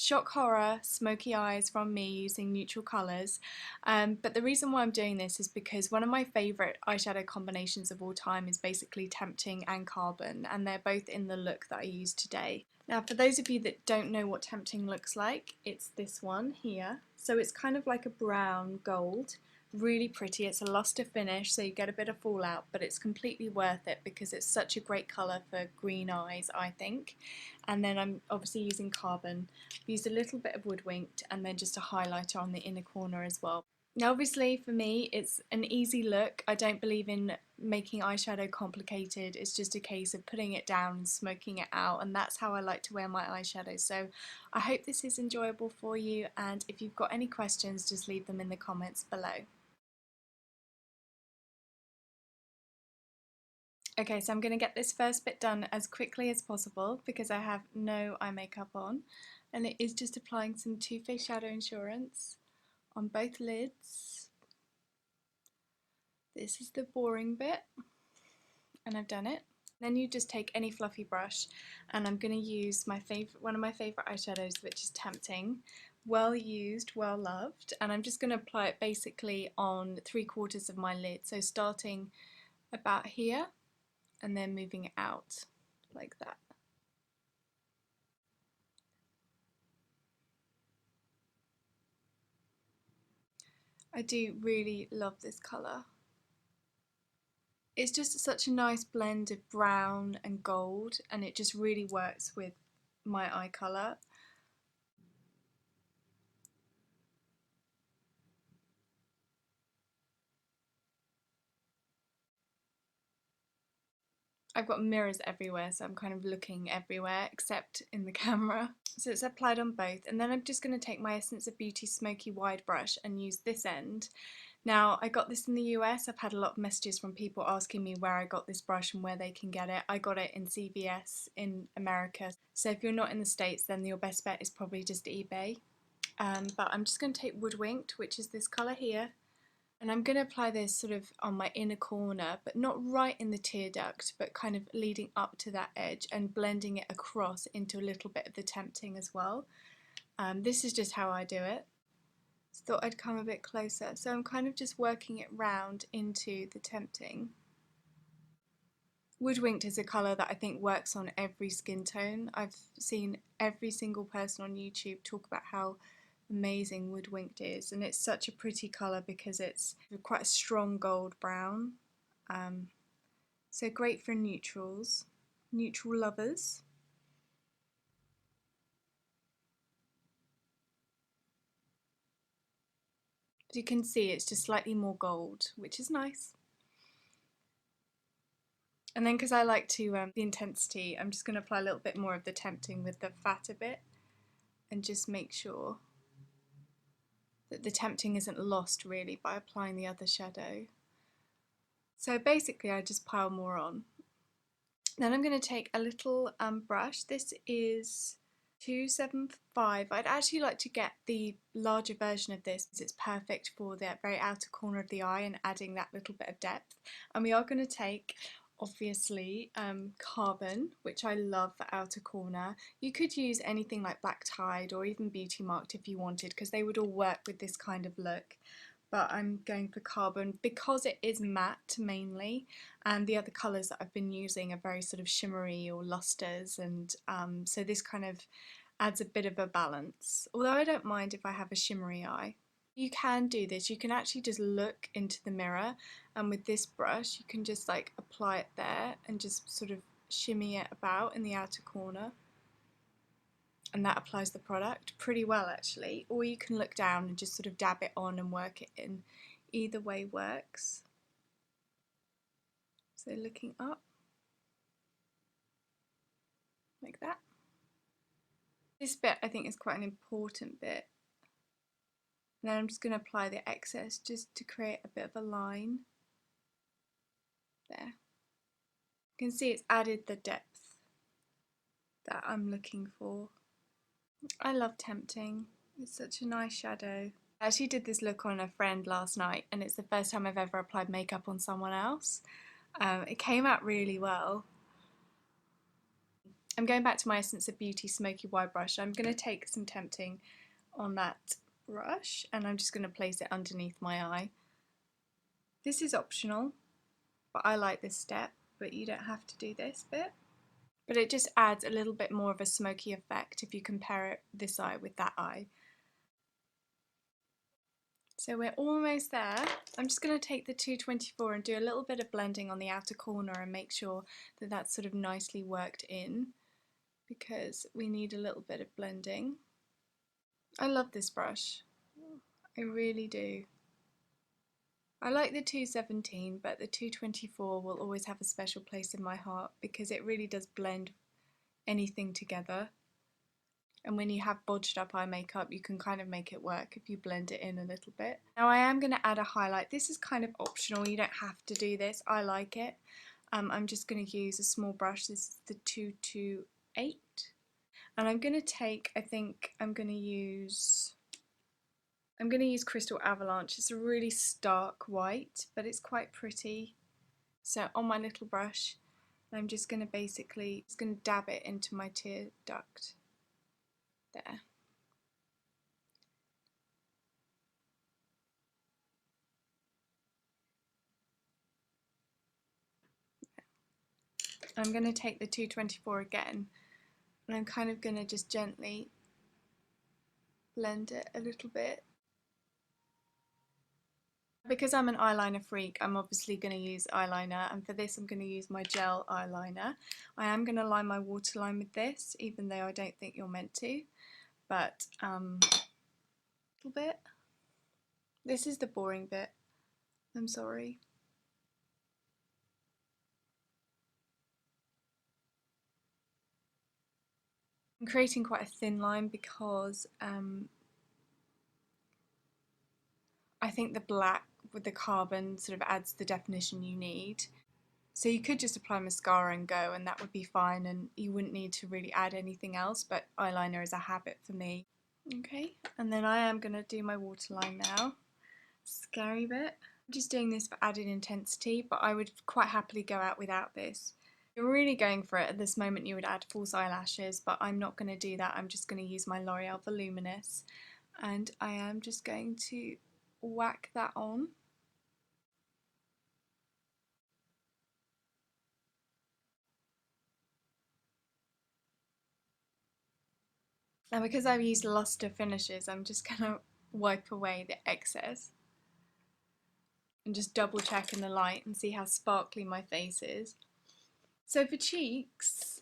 shock horror smoky eyes from me using neutral colours, but the reason why I'm doing this is because one of my favourite eyeshadow combinations of all time is basically Tempting and Carbon, and they're both in the look that I use today. Now for those of you that don't know what Tempting looks like, it's this one here. So it's kind of like a brown gold, really pretty. It's a luster finish, so you get a bit of fallout, but it's completely worth it because it's such a great colour for green eyes, I think. And then I'm obviously using Carbon. I've used a little bit of Woodwinked and then just a highlighter on the inner corner as well. Now obviously for me it's an easy look. I don't believe in making eyeshadow complicated. It's just a case of putting it down and smoking it out, and that's how I like to wear my eyeshadow. So I hope this is enjoyable for you, and if you've got any questions just leave them in the comments below. Okay, so I'm going to get this first bit done as quickly as possible because I have no eye makeup on, and it is just applying some Too Faced Shadow Insurance on both lids. This is the boring bit, and I've done it. Then you just take any fluffy brush, and I'm going to use my one of my favourite eyeshadows, which is Tempting. Well used, well loved, and I'm just going to apply it basically on 3/4 of my lid, so starting about here and then moving it out like that. I do really love this colour. It's just such a nice blend of brown and gold, and it just really works with my eye colour. I've got mirrors everywhere, so I'm kind of looking everywhere except in the camera. So it's applied on both, and then I'm just going to take my Essence of Beauty Smoky Wide brush and use this end. Now, I got this in the US. I've had a lot of messages from people asking me where I got this brush and where they can get it. I got it in CVS in America. So if you're not in the States, then your best bet is probably just eBay. But I'm just going to take Woodwinked, which is this colour here. And I'm going to apply this sort of on my inner corner, but not right in the tear duct, but kind of leading up to that edge and blending it across into a little bit of the Tempting as well. This is just how I do it. Just thought I'd come a bit closer. So I'm kind of just working it round into the Tempting. Woodwinked is a colour that I think works on every skin tone. I've seen every single person on YouTube talk about how amazing Woodwinked is, and it's such a pretty colour because it's quite a strong gold brown, so great for neutrals, neutral lovers. As you can see, it's just slightly more gold, which is nice. And then because I like to the intensity, I'm just going to apply a little bit more of the Tempting with the fatter bit and just make sure that the Tempting isn't lost really by applying the other shadow. So basically I just pile more on. Then I'm going to take a little brush. This is 275. I'd actually like to get the larger version of this because it's perfect for the very outer corner of the eye and adding that little bit of depth. And we are going to take obviously Carbon, which I love for outer corner. You could use anything like Black Tide or even Beauty Marked if you wanted, because they would all work with this kind of look. But I'm going for Carbon because it is matte mainly, and the other colours that I've been using are very sort of shimmery or lusters, and so this kind of adds a bit of a balance, although I don't mind if I have a shimmery eye. You can do this, you can actually just look into the mirror, and with this brush you can just like apply it there and just sort of shimmy it about in the outer corner, and that applies the product pretty well actually. Or you can look down and just sort of dab it on and work it in. Either way works. So looking up like that. This bit I think is quite an important bit. And then I'm just going to apply the excess just to create a bit of a line there. You can see it's added the depth that I'm looking for. I love Tempting. It's such a nice shadow. I actually did this look on a friend last night, and it's the first time I've ever applied makeup on someone else. It came out really well. I'm going back to my Essence of Beauty Smoky Wide brush. I'm going to take some Tempting on that brush and I'm just going to place it underneath my eye. This is optional, but I like this step, but you don't have to do this bit. But it just adds a little bit more of a smoky effect if you compare it this eye with that eye. So we're almost there. I'm just going to take the 224 and do a little bit of blending on the outer corner and make sure that that's sort of nicely worked in, because we need a little bit of blending. I love this brush. I really do. I like the 217, but the 224 will always have a special place in my heart because it really does blend anything together. And when you have bodged up eye makeup, you can kind of make it work if you blend it in a little bit. Now I am going to add a highlight. This is kind of optional, you don't have to do this. I like it. I'm just going to use a small brush. This is the 228. And I'm going to take, I think I'm going to use Crystal Avalanche. It's a really stark white, but it's quite pretty. So on my little brush, I'm just going to dab it into my tear duct. There. I'm going to take the 224 again, and I'm kind of going to just gently blend it a little bit. Because I'm an eyeliner freak, I'm obviously going to use eyeliner, and for this I'm going to use my gel eyeliner. I am going to line my waterline with this, even though I don't think you're meant to, but a little bit. This is the boring bit, I'm sorry. I'm creating quite a thin line because I think the black with the carbon sort of adds the definition you need. So you could just apply mascara and go, and that would be fine, and you wouldn't need to really add anything else, but eyeliner is a habit for me. Okay, and then I am going to do my waterline now. Scary bit. I'm just doing this for added intensity, but I would quite happily go out without this. If you're really going for it at this moment, you would add false eyelashes, but I'm not going to do that. I'm just going to use my L'Oreal Voluminous, and I am just going to whack that on. Now because I've used luster finishes, I'm just going to wipe away the excess and just double check in the light and see how sparkly my face is. So for cheeks,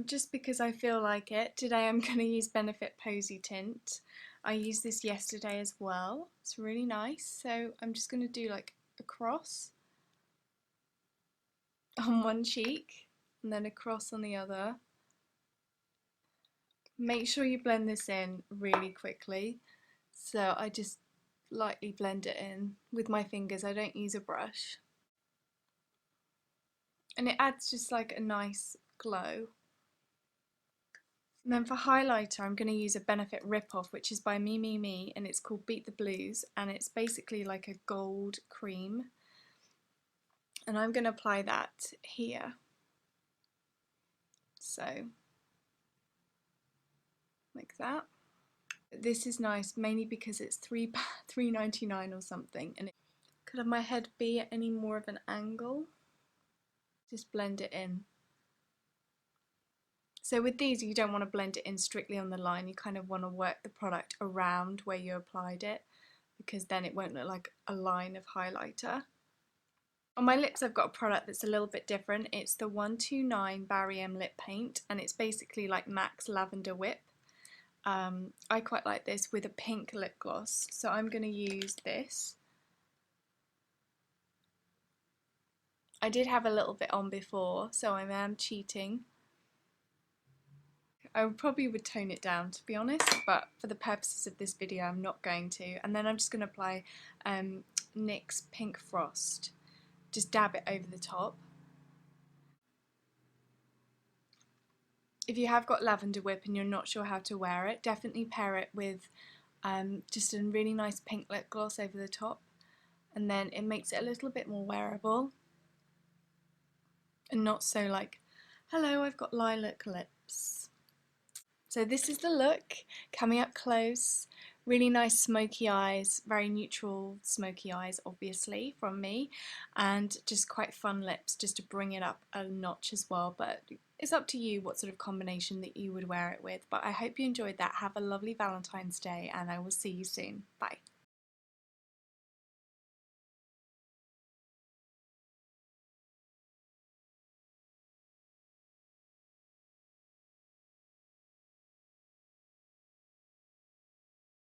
just because I feel like it, today I'm going to use Benefit Posy Tint. I used this yesterday as well. It's really nice. So I'm just going to do like a cross on one cheek and then a cross on the other. Make sure you blend this in really quickly. So I just lightly blend it in with my fingers. I don't use a brush. And it adds just like a nice glow. And then for highlighter, I'm going to use a Benefit Rip-Off, which is by Me, and it's called Beat the Blues, and it's basically like a gold cream. And I'm going to apply that here. So, like that. This is nice, mainly because it's $3.99 or something, and could have my head be at any more of an angle. Just blend it in. So with these, you don't want to blend it in strictly on the line, you kind of want to work the product around where you applied it, because then it won't look like a line of highlighter. On my lips I've got a product that's a little bit different. It's the 129 Barry M Lip Paint, and it's basically like MAC's Lavender Whip. I quite like this with a pink lip gloss, so I'm going to use this. I did have a little bit on before, so I am cheating. I probably would tone it down, to be honest, but for the purposes of this video I'm not going to. And then I'm just going to apply NYX Pink Frost. Just dab it over the top. If you have got Lavender Whip and you're not sure how to wear it, definitely pair it with just a really nice pink lip gloss over the top, and then it makes it a little bit more wearable and not so like Hello, I've got lilac lips. So this is the look, coming up close. Really nice smoky eyes, very neutral smoky eyes obviously from me, and just quite fun lips just to bring it up a notch as well, but it's up to you what sort of combination that you would wear it with. But I hope you enjoyed that. Have a lovely Valentine's Day and I will see you soon. Bye.